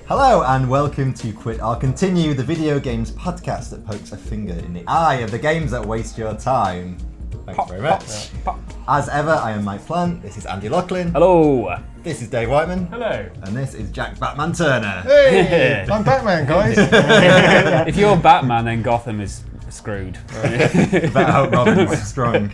Hello and welcome to QorC Continue, the video games podcast that pokes a finger in the eye of the games that waste your time. Thanks very much. As ever, I am Mike Plant, this is Andy Loughlin. Hello. This is Dave Whiteman. Hello. And this is Jack Batman Turner. Hey, I'm Batman, guys. If you're Batman, then Gotham is screwed. Better hope Robin's strong.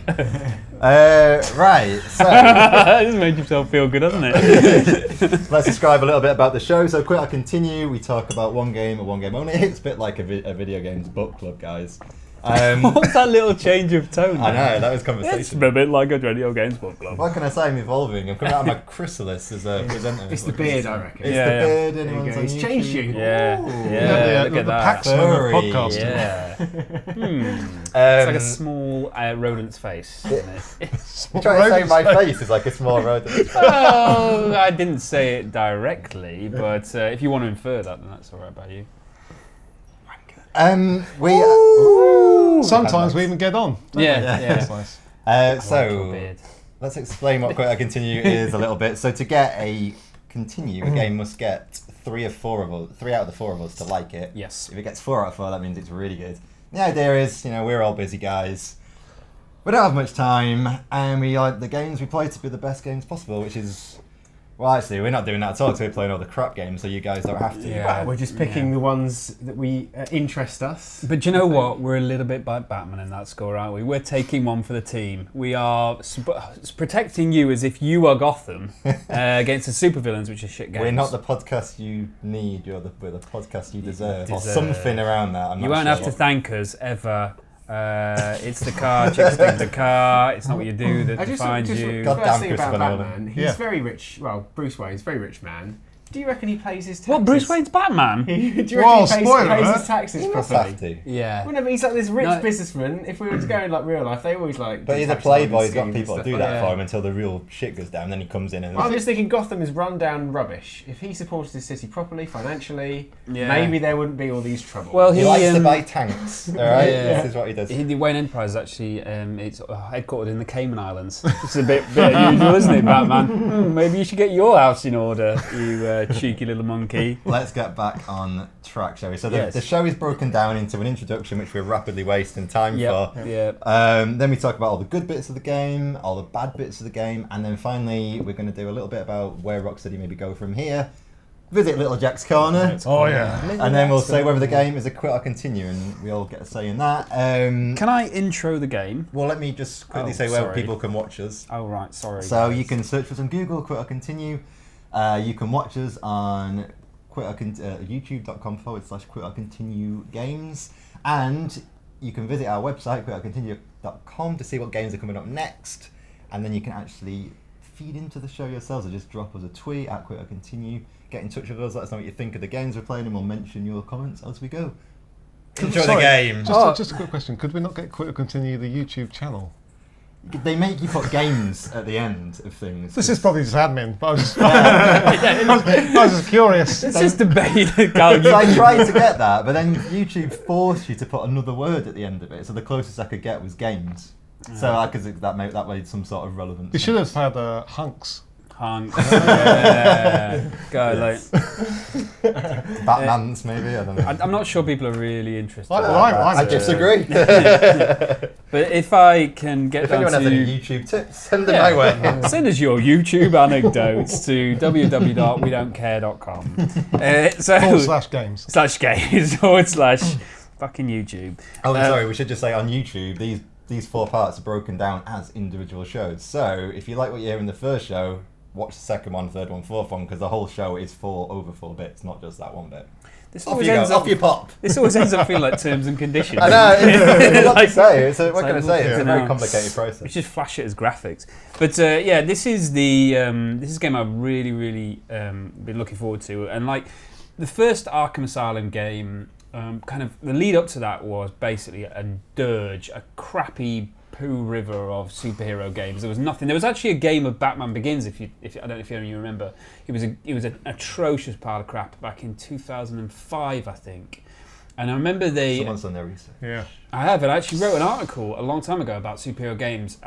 Right, so... This made yourself feel good, hasn't it? Let's describe a little bit about the show. So QorC Continue, we talk about one game or one game only. It's a bit like a video games book club, guys. What's that little change of tone? I know, that was It's conversation. a bit like a video games book club. What can I say? I'm evolving. I'm coming out of my chrysalis as a presenter. It's the beard, I reckon. It's Yeah, the yeah. beard. There you Anyone's go. on He's YouTube. changed you. Yeah, look at the that. Paxman of Furry. podcasting. Yeah. It's like a small rodent's face, isn't it? You're trying to say rodent's my face. face is like a small rodent. Well, I didn't say it directly, but if you want to infer that, then that's all right by you. Sometimes we even get on. Yeah. That's nice. Like your So beard. let's explain what QorC Continue is a little bit. So to get a continue, a game must get 3 out of the 4 of us to like it. Yes. If it gets 4 out of 4, that means it's really good. The idea is, we're all busy guys. We don't have much time, and we like the games we play to be the best games possible, which is... Well, actually, we're not doing that at all, because we're playing all the crap games, so you guys don't have to. Yeah. We're just picking the ones that we interest us. But do you know what? We're a little bit like Batman in that score, aren't we? We're taking one for the team. We are protecting you as if you are Gotham against the supervillains, which are shit games. We're not the podcast you need, we're the podcast you deserve. Or Deserve. something around that. I'm You not won't sure have to what. thank us ever. It's the car, chicks dig the car. It's not what you do that defines you. God First damn thing about Christopher Nolan. Batman, he's very rich. Well, Bruce Wayne's a very rich man. Do you reckon he pays his taxes? What, Bruce Wayne's Batman? Do you reckon Well, he spoiler pays alert. his taxes He must properly? have to. Yeah. Well, no, but he's like this rich No. businessman. If we were to go in like real life, they always like. But do he's a tax playboy, avoidance he's got schemes people to and do stuff that like for him until the real shit goes down, then he comes in and... I'm just thinking Gotham is run down rubbish. If he supported his city properly, financially, Yeah. maybe there wouldn't be all these troubles. Well, he likes to buy tanks, alright? Yeah. This is what he does. The Wayne Enterprise actually, it's headquartered in the Cayman Islands. It's a bit unusual, isn't it, Batman? Maybe you should get your house in order, you cheeky little monkey. Let's get back on track, shall we? So Yes. the show is broken down into an introduction, which we're rapidly wasting time for. Yeah. Then we talk about all the good bits of the game, all the bad bits of the game, and then finally we're going to do a little bit about where Rocksteady maybe go from here. Visit Little Jack's Corner. Oh, yeah. And then we'll say whether the game is a quit or continue, and we all get a say in that. Can I intro the game? Well, let me just quickly Oh, say where sorry. people can watch us. Oh, right, sorry. So guys. you can search for us on Google, quit or continue. You can watch us on youtube.com/quit or continue games. And you can visit our website, quit-or-continue.com, to see what games are coming up next. And then you can actually feed into the show yourselves, or just drop us a tweet at quit or continue. Get in touch with us, let us know what you think of the games we're playing, and we'll mention your comments as we go. Enjoy the Sorry, game. Just a quick question. Could we not get Quit or Continue the YouTube channel? They make you put games at the end of things. This is probably just admin, but I was just curious. Let's just debate. So I tried to get that, but then YouTube forced you to put another word at the end of it. So the closest I could get was games. So that made some sort of relevance. You should have had hunks. Hunk. Yeah. Go, Yes. like. Batman's maybe, I don't know. I'm not sure people are really interested. Well, in I'm- that, I'm- I disagree. But if I can get If down anyone to has any YouTube tips, send them my way. send us your YouTube anecdotes to www.wedon'tcare.com. /games. /games / fucking YouTube. Oh, sorry, we should just say on YouTube, these 4 parts are broken down as individual shows. So if you like what you hear in the first show, watch the second one, third one, fourth one, because the whole show is over 4 bits, not just that one bit. This Off always you go, ends off up. you pop. This always ends up feeling like terms and conditions. I know, it's a lot to Like- say. What like, can I say? It's you a very know, complicated We process. should flash it as graphics. But yeah, this is a game I've really been looking forward to. And like the first Arkham Asylum game, kind of the lead up to that was basically a dirge, a crappy poo river of superhero games. There was nothing. There was actually a game of Batman Begins. If I don't know if any of you remember, it was an atrocious pile of crap back in 2005, I think. And I remember Someone's done their research. Yeah. I have. I actually wrote an article a long time ago about superhero games,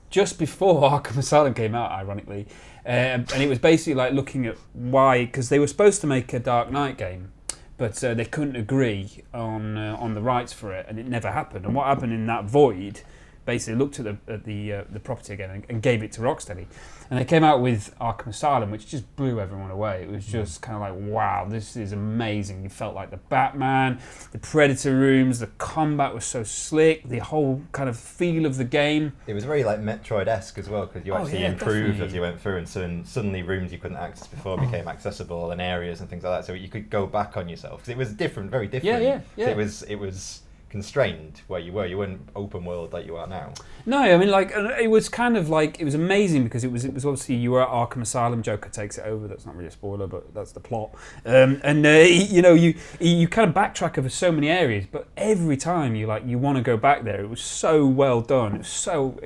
just before Arkham Asylum came out, ironically. And it was basically like looking at why, because they were supposed to make a Dark Knight game, but they couldn't agree on the rights for it, and it never happened. And what happened in that void, basically looked at the property again and gave it to Rocksteady. And they came out with Arkham Asylum, which just blew everyone away. It was just kind of like, wow, this is amazing. You felt like the Batman, the Predator rooms, the combat was so slick, the whole kind of feel of the game. It was very like Metroid-esque as well, because you actually improved definitely. as you went through, and suddenly rooms you couldn't access before became accessible, and areas and things like that, so you could go back on yourself. Because it was different, very different. Yeah. So it was constrained where you were. You weren't open world like you are now. No, I mean, like, it was kind of like, it was amazing because it was obviously, you were at Arkham Asylum, Joker takes it over. That's not really a spoiler, but that's the plot. You know, you kind of backtrack over so many areas, but every time you want to go back there. It was so well done. It was so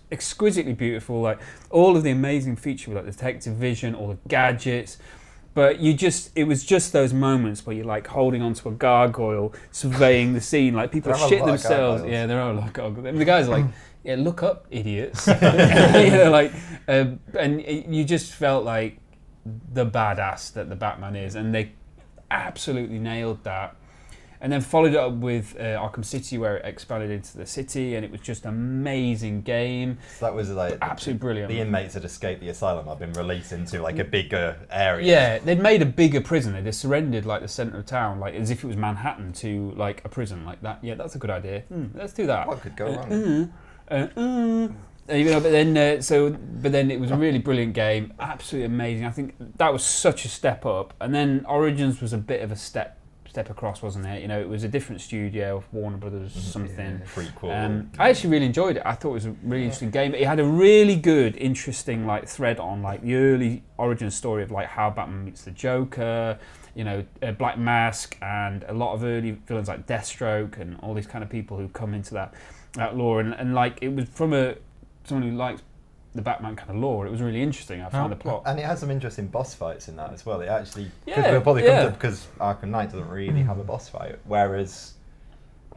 exquisitely beautiful. Like all of the amazing features, like the detective vision, all the gadgets. But it was just those moments where you're like holding onto a gargoyle, surveying the scene, like people shit themselves. Yeah, there are a lot of gargoyles. And the guys are like, yeah, look up, idiots. You know, like, and you just felt like the badass that the Batman is, and they absolutely nailed that. And then followed it up with Arkham City, where it expanded into the city, and it was just an amazing game. So that was like absolutely brilliant. The inmates had escaped the asylum. I've been released into like a bigger area. Yeah, they'd made a bigger prison. They'd surrendered like the centre of town, like as if it was Manhattan, to like a prison like that. Yeah, that's a good idea. Let's do that. What could go wrong? You know, but then it was a really brilliant game, absolutely amazing. I think that was such a step up. And then Origins was a bit of a step across, wasn't it? You know, it was a different studio, Warner Brothers something. Prequel. I actually really enjoyed it. I thought it was a really interesting game. It had a really good, interesting like thread on like the early origin story of like how Batman meets the Joker, you know, Black Mask, and a lot of early villains like Deathstroke and all these kind of people who come into that lore. And like it was from someone who likes the Batman kind of lore. It was really interesting. I found the plot, and it had some interesting boss fights in that as well. It actually, we'll probably come to, because Arkham Knight doesn't really have a boss fight, whereas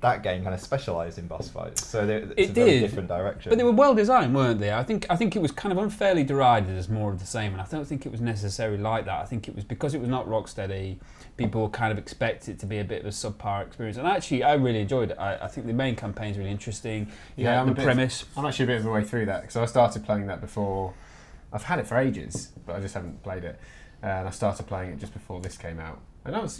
that game kind of specialised in boss fights. So it's a very different direction. But they were well designed, weren't they? I think it was kind of unfairly derided as more of the same, and I don't think it was necessarily like that. I think it was because it was not Rocksteady. People kind of expect it to be a bit of a subpar experience, and actually, I really enjoyed it. I think the main campaign's really interesting. Yeah, the premise. I'm actually a bit of a way through that because I started playing that before. I've had it for ages, but I just haven't played it. And I started playing it just before this came out, and it was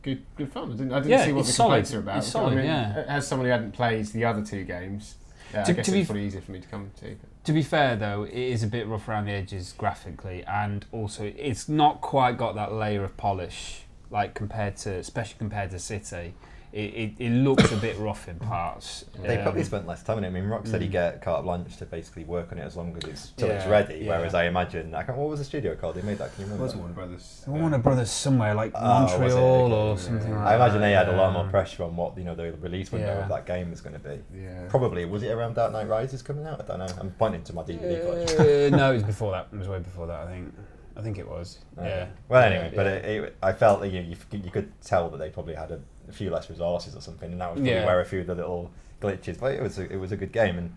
good fun. I didn't see what the complaints are about. It's solid, As someone who hadn't played the other two games, I guess it's probably easier for me to come to. To be fair, though, it is a bit rough around the edges graphically, and also it's not quite got that layer of polish, like especially compared to City. It looks a bit rough in parts. They probably spent less time on it. I mean, Rocksteady get carte blanche to basically work on it as long as it's ready. Yeah. Whereas I imagine, what was the studio called? They made that. Can you remember? It was Warner Brothers. Warner Brothers somewhere like Montreal or something like that. I imagine they had a lot more pressure on what the release window of that game was going to be. Yeah. Probably was it around Dark Knight Rises coming out? I don't know. I'm pointing to my DVD collection. No, it was before that. It was way before that. I think it was. Yeah. Well, anyway, but I felt that you could tell that they probably had a few less resources or something, and that was probably where a few of the little glitches. But it was a good game, and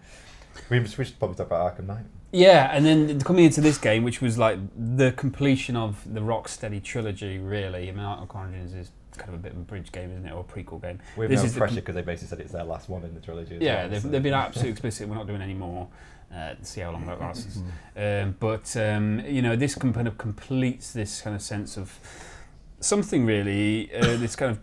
we should probably talk about Arkham Knight. Yeah, and then coming into this game, which was like the completion of the Rocksteady trilogy, really. I mean, Arkham Origins is kind of a bit of a bridge game, isn't it, or a prequel game. We have no pressure because they basically said it's their last one in the trilogy. They've been absolutely explicit. We're not doing any more. See how long that lasts. But you know, this kind of completes this kind of sense of something really. This kind of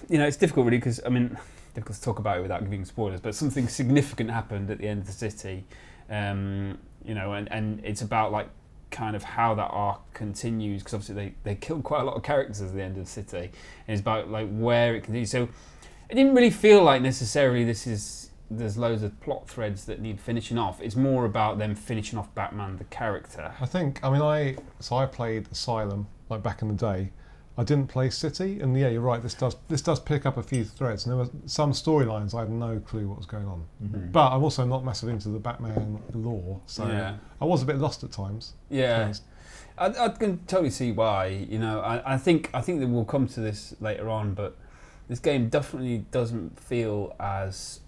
you know, it's difficult really because difficult to talk about it without giving spoilers. But something significant happened at the end of the City. You know, and it's about like kind of how that arc continues, because obviously they killed quite a lot of characters at the end of the City, and it's about like where it continues. So it didn't really feel like necessarily there's loads of plot threads that need finishing off. It's more about them finishing off Batman the character. I played Asylum like back in the day, I didn't play City, and yeah, you're right. This does pick up a few threads. And there were some storylines I had no clue what was going on. Mm-hmm. But I'm also not massive into the Batman lore, so I was a bit lost at times. Yeah, I can totally see why. You know, I think that we'll come to this later on, but this game definitely doesn't feel as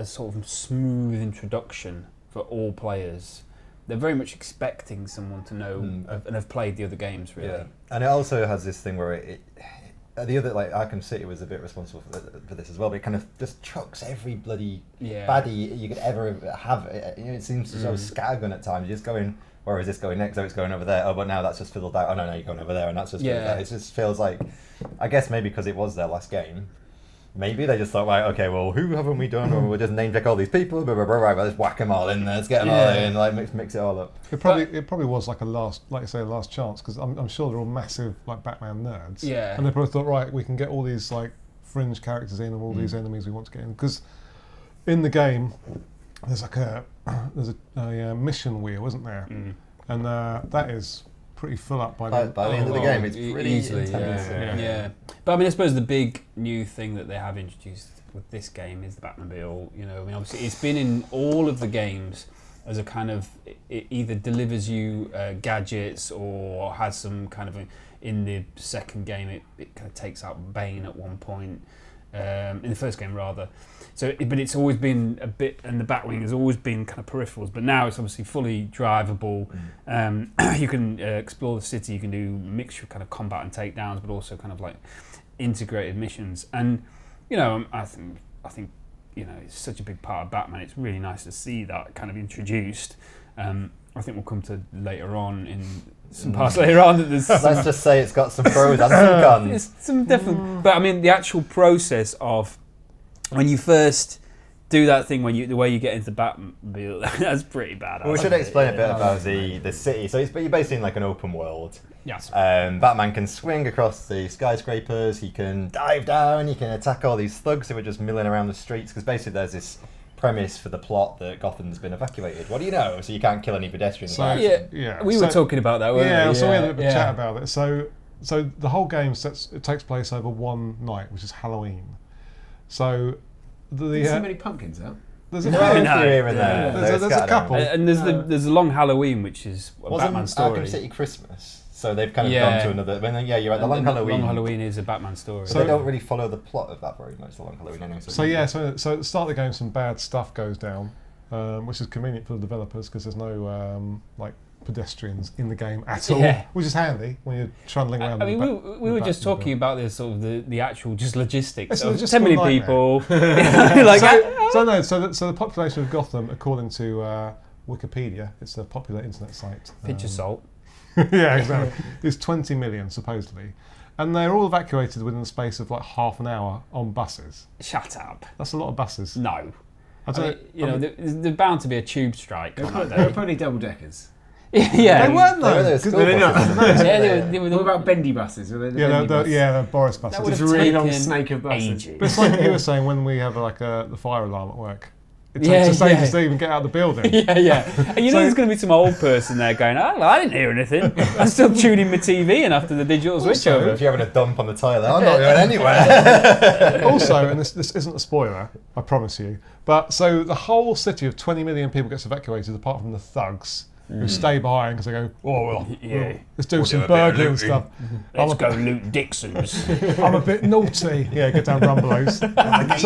sort of smooth introduction for all players. They're very much expecting someone to know and have played the other games, really. Yeah. And it also has this thing where it the other, like Arkham City was a bit responsible for this as well, but it kind of just chucks every bloody baddie you could ever have. It seems so scattergun at times. You're just going, where is this going next? Oh, it's going over there. Oh, but now that's just fiddled out. Oh, no, you're going over there, and that's just fiddled out. It just feels like, I guess maybe because it was their last game, maybe they just thought, right, okay, well, who haven't we done? Or we'll just name check all these people, right, let's whack them all in there, let's get them all in, like mix it all up. It probably was like a last chance, because I'm sure they're all massive like Batman nerds. Yeah. And they probably thought, right, we can get all these like fringe characters in and all these enemies we want to get in, because in the game there's like a mission wheel, isn't there? And that is pretty full up by the end of the game. It's pretty easily intense. Yeah. But I mean, I suppose the big new thing that they have introduced with this game is the Batmobile. You know, I mean, obviously it's been in all of the games as a kind of, it either delivers you gadgets or has some kind of in the second game it kind of takes out Bane at one point. In the first game rather. So, but it's always been a bit, and the Batwing has always been kind of peripherals, but now it's obviously fully drivable. You can explore the city, you can do mixture of kind of combat and takedowns, but also kind of like integrated missions. And, you know, I think, you know, it's such a big part of Batman, it's really nice to see that kind of introduced. I think we'll come to later on in some parts later on. That there's Let's just say it's got some pros and some cons. It's some different, but I mean the actual process of when you first do that thing, the way you get into Batmobile, that's pretty bad. Well, we should explain a bit about the city. So you're basically in like an open world. Yes. Batman can swing across the skyscrapers. He can dive down. He can attack all these thugs who are just milling around the streets. Because basically there's this premise for the plot that Gotham's been evacuated. What do you know? So you can't kill any pedestrians. We were talking about that, weren't we? So we had a bit of a chat about it. So the whole game takes place over one night, which is Halloween. So there's so many pumpkins out. There's a here and there. There's a couple, and there's a long Halloween, which is a Batman story. Arkham City Christmas. So they've kind of gone to another. You're right. The Long Halloween. Long Halloween is a Batman story. So they don't really follow the plot of that very much. The Long Halloween anyway. So at the start of the game, some bad stuff goes down, which is convenient for the developers because there's no like pedestrians in the game at all, which is handy when you're trundling around. I mean, we were just talking about this sort of the actual just logistics. It's of 10 million people. So the population of Gotham, according to Wikipedia, it's a popular internet site. Pinch of salt. Yeah, exactly. It's 20 million supposedly, and they're all evacuated within the space of like half an hour on buses. Shut up. That's a lot of buses. No. There's bound to be a tube strike. They were probably double deckers. Yeah, they weren't though. They were what about bendy buses? Were they the Boris buses. That it's a really long snake of buses. But it's like you were saying when we have like the fire alarm at work. It takes ages to even get out of the building. And there's going to be some old person there going, oh, well, I didn't hear anything. I'm still tuning my TV in after the digital switch over. If you're having a dump on the toilet, I'm not going anywhere. Also, and this isn't a spoiler, I promise you, but so the whole city of 20 million people gets evacuated apart from the thugs who stay behind because they go, let's do some burglary and stuff. Let's go loot Dixon's. I'm a bit naughty. Yeah, get down Rumbelows.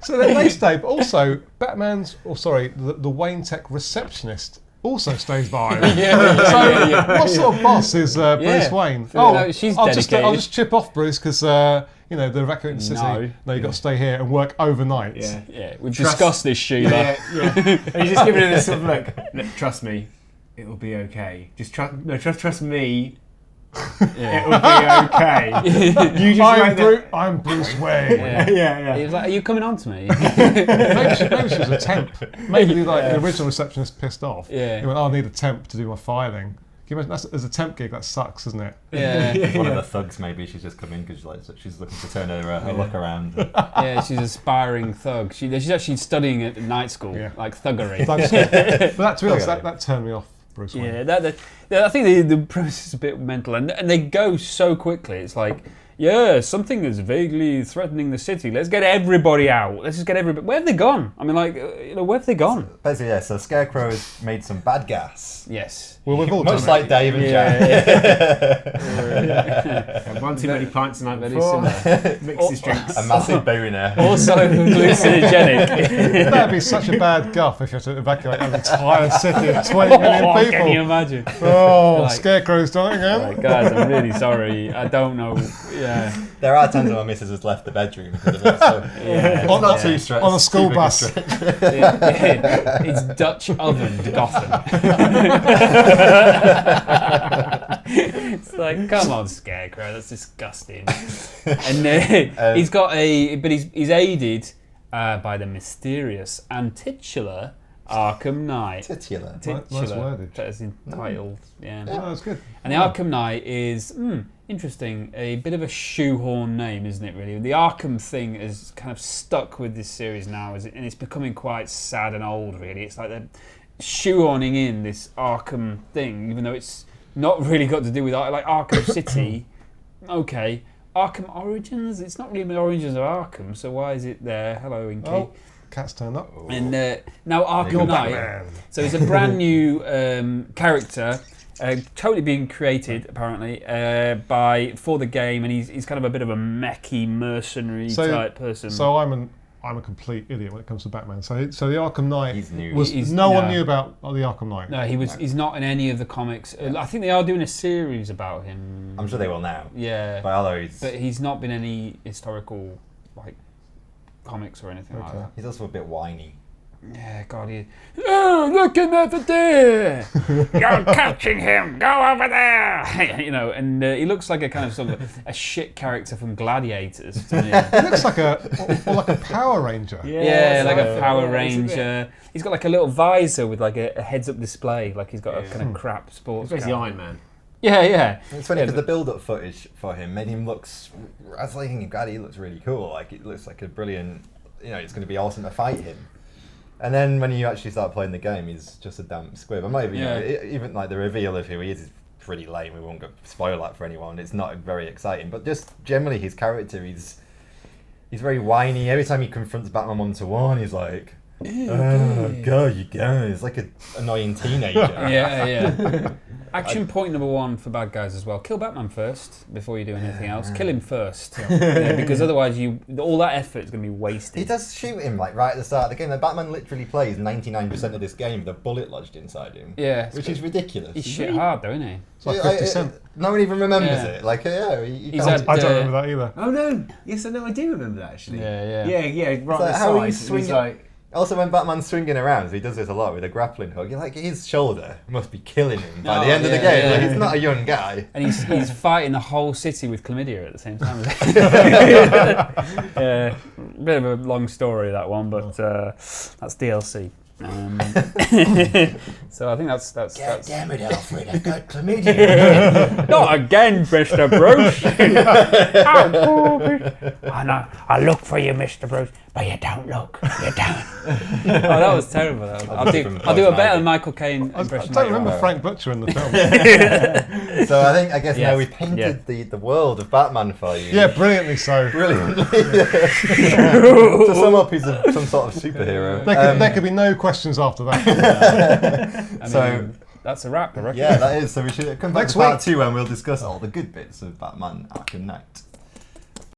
So then they stay, but also the Wayne Tech receptionist also stays behind. What sort of boss is Bruce Wayne? She's I'll dedicated. just chip off Bruce because they're evacuating the city. No, you've got to stay here and work overnight. Yeah. We've discussed this, Sheila. And he's just giving it a sort of look. Trust me, it'll be okay. Just trust me. It'll be okay. You just I'm Bruce Wayne. He was like, are you coming on to me? maybe she was a temp. Maybe the original receptionist pissed off. He went, I need a temp to do my filing. Can you imagine, as a temp gig, that sucks, doesn't it? One of the thugs, maybe she's just come in because she's looking to turn her look around. She's an aspiring thug. She's actually studying at night school, like thuggery. But that turned me off, Bruce Wayne. Yeah, I think the premise is a bit mental, and they go so quickly. It's like, yeah, something is vaguely threatening the city. Let's get everybody out. Let's just get everybody. Where have they gone? I mean, like, where have they gone? Basically, yeah. So Scarecrow has made some bad gas. Yes. Well, we've all Much done like it. Dave and Jack. Had one too many pints the night Very before. similar. Mix his drinks. A massive boner. Also hallucinogenic. That'd be such a bad guff if you had to evacuate an entire city of 20 million Oh, people. can you imagine? Oh, Like- Scarecrow's dying again. Like, guys, I'm really sorry. I don't know. Yeah. There are times when my missus has left the bedroom because of it, so Yeah. it's not too stressed. On a school bus. It's Dutch ovened Gotham. It's like, come on, Scarecrow, that's disgusting. And he's got he's aided by the mysterious and titular Arkham Knight. Titular. Nice wordage. That's entitled, yeah. Oh, that's good. And the Arkham Knight is interesting, a bit of a shoehorn name, isn't it? Really, the Arkham thing is kind of stuck with this series now, and it's becoming quite sad and old. Really, it's like they're shoehorning in this Arkham thing, even though it's not really got to do with like Arkham City. Okay, Arkham Origins. It's not really the origins of Arkham, so why is it there? Hello, Inky. Oh, cat's turned up. And now Arkham Knight. Batman. So he's a brand new character, totally being created apparently for the game, and he's kind of a bit of a mechy mercenary type person. So I'm a complete idiot when it comes to Batman. So the Arkham Knight He's new. no one knew about the Arkham Knight. No, he's not in any of the comics. I think they are doing a series about him. I'm sure they will now. Yeah, But although but he's not been any historical like comics or anything like Okay. that. he's also a bit whiny. Yeah, God, he. Oh, looking at the deer! You're catching him! Go over there! You know, and he looks like a kind of sort of a shit character from Gladiators to me. He looks like a Power Ranger. Yeah, like a so- Power yeah, Ranger. He's got like a little visor with like a heads-up display, like he's got a Yeah. kind of crap sports He's basically car. Iron Man. Yeah, yeah. It's funny Yeah, because the build-up footage for him made him look. I was thinking, God, he looks really cool. Like it looks like a brilliant. It's going to be awesome to fight him. And then when you actually start playing the game, he's just a damn squib. And maybe even like the reveal of who he is pretty lame. We won't go spoil that for anyone. It's not very exciting, but just generally his character, he's very whiny. Every time he confronts Batman 1-to-1, he's like, "Oh God, you guys!" It's like an annoying teenager. Yeah. Action point number 1 for bad guys as well. Kill Batman first before you do anything else. Kill him first. Yeah, because otherwise all that effort is going to be wasted. He does shoot him like right at the start of the game. The Batman literally plays 99% of this game with a bullet lodged inside him. Yeah. Which is ridiculous. He's shit hard though, isn't he? It's like 50 Cent. No one even remembers Yeah. it. Like, yeah, He's can't- had- I don't remember that either. Oh no! Yes, I know. I do remember that actually. Yeah. Yeah. Right like on the how side. he's and swinging- He's like, Also, when Batman's swinging around, so he does this a lot with a grappling hook. You're like, his shoulder must be killing him by the end of the game. Like, he's not a young guy. And he's fighting the whole city with chlamydia at the same time. Yeah, bit of a long story that one, but that's DLC. So I think that's Damn it, Alfred! I've got chlamydia. not again, Mr. Bruce. I look for you, Mr. Bruce, but you don't look. You don't. Oh, that was terrible. I'll do a better Michael Caine I impression. don't later remember on. Frank Butcher in the film. So I guess now Yes. we painted the world of Batman for you. Yeah, brilliantly so. Brilliantly. To sum up, he's some sort of superhero. There could be no questions after that. I So- mean, that's a wrap, I reckon. Yeah, that is. So we should come back Next to part week. 2 when we'll discuss all the good bits of Batman Arkham Knight.